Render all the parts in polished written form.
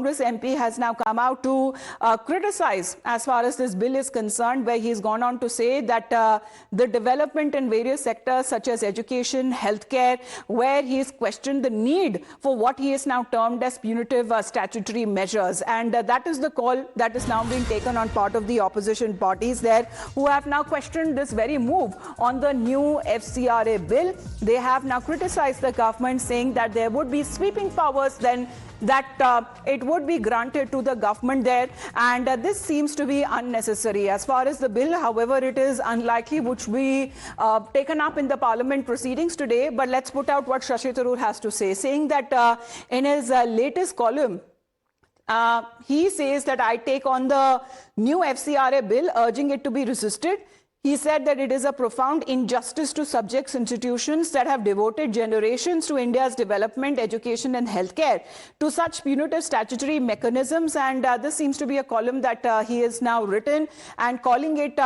Congress MP has now come out to criticize as far as this bill is concerned, where he's gone on to say that the development in various sectors such as education, healthcare, where he's questioned the need for what he has now termed as punitive statutory measures. And that is the call that is now being taken on part of the opposition parties there, who have now questioned this very move on the new FCRA bill. They have now criticized the government, saying that there would be sweeping powers then that it would be granted to the government there, and this seems to be unnecessary. As far as the bill, however, it is unlikely which be taken up in the parliament proceedings today. But let's put out what Shashi Tharoor has to say, saying that in his latest column, he says that I take on the new FCRA bill, urging it to be resisted. He said that it is a profound injustice to subject institutions that have devoted generations to India's development, education and healthcare to such punitive statutory mechanisms. And this seems to be a column that he has now written, and calling it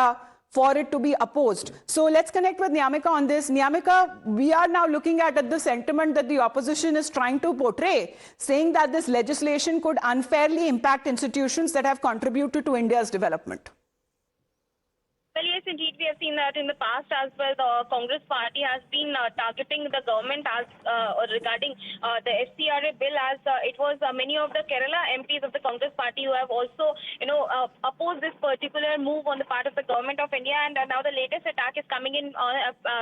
for it to be opposed. So let's connect with Nyamika on this. Nyamika, we are now looking at the sentiment that the opposition is trying to portray, saying that this legislation could unfairly impact institutions that have contributed to India's development. Well, yes, indeed, we have seen that in the past as well. The Congress party has been targeting the government as regarding the FCRA bill, as it was many of the Kerala MPs of the Congress party who have also, opposed this particular move on the part of the government of India. And now the latest attack is coming in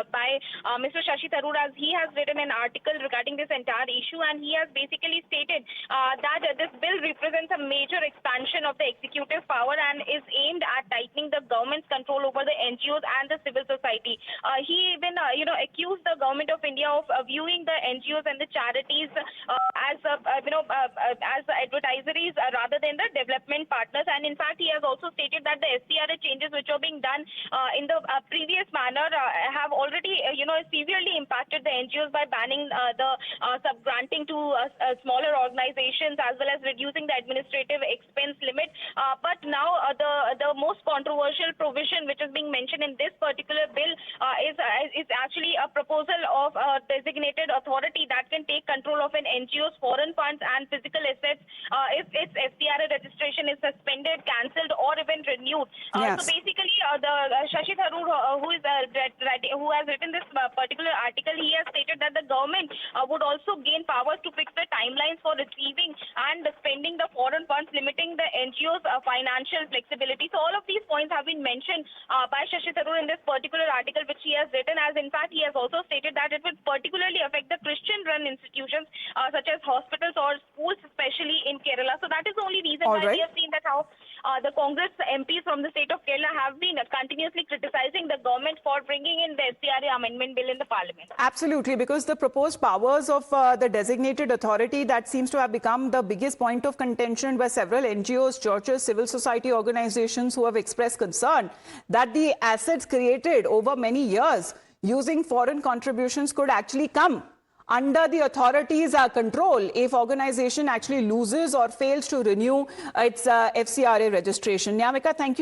by Mr. Shashi Tharoor, as he has written an article regarding this entire issue, and he has basically stated that this bill represents a major expansion of the executive power and is aimed at tightening the government's control over the NGOs and the civil society. He even, accused the government of India of viewing the NGOs and the charities as advertisaries rather than the development partners. And in fact, he has also stated that the FCRA changes which are being done in the previous manner have already, severely impacted the NGOs by banning the sub-granting to smaller organizations, as well as reducing the administrative expense limit. But now the most controversial provision which is being mentioned in this particular bill is actually a proposal of a designated authority that can take control of an NGO's foreign funds and physical assets if its FCRA registration is suspended, cancelled, or even renewed. Yes. So basically, the Shashi Tharoor, who has written this particular article, he has stated that the government would also gain powers to fix the timelines for receiving and spending the foreign funds, limiting the NGO's financial flexibility. So all of these points have been mentioned by Shashi Tharoor in this particular article which he has written, as in fact he has also stated that it would particularly affect the Christian-run institutions such as hospitals or schools, especially in Kerala. So that is the only reason why we have seen that how the Congress MPs from the state of Kerala have been continuously criticizing the government for bringing in the FCRA amendment bill in the parliament. Absolutely, because the proposed powers of the designated authority, that seems to have become the biggest point of contention by several NGOs, churches, civil society organizations who have expressed concern that the assets created over many years using foreign contributions could actually come under the authorities' control if organization actually loses or fails to renew its FCRA registration. Nyamika, thank you very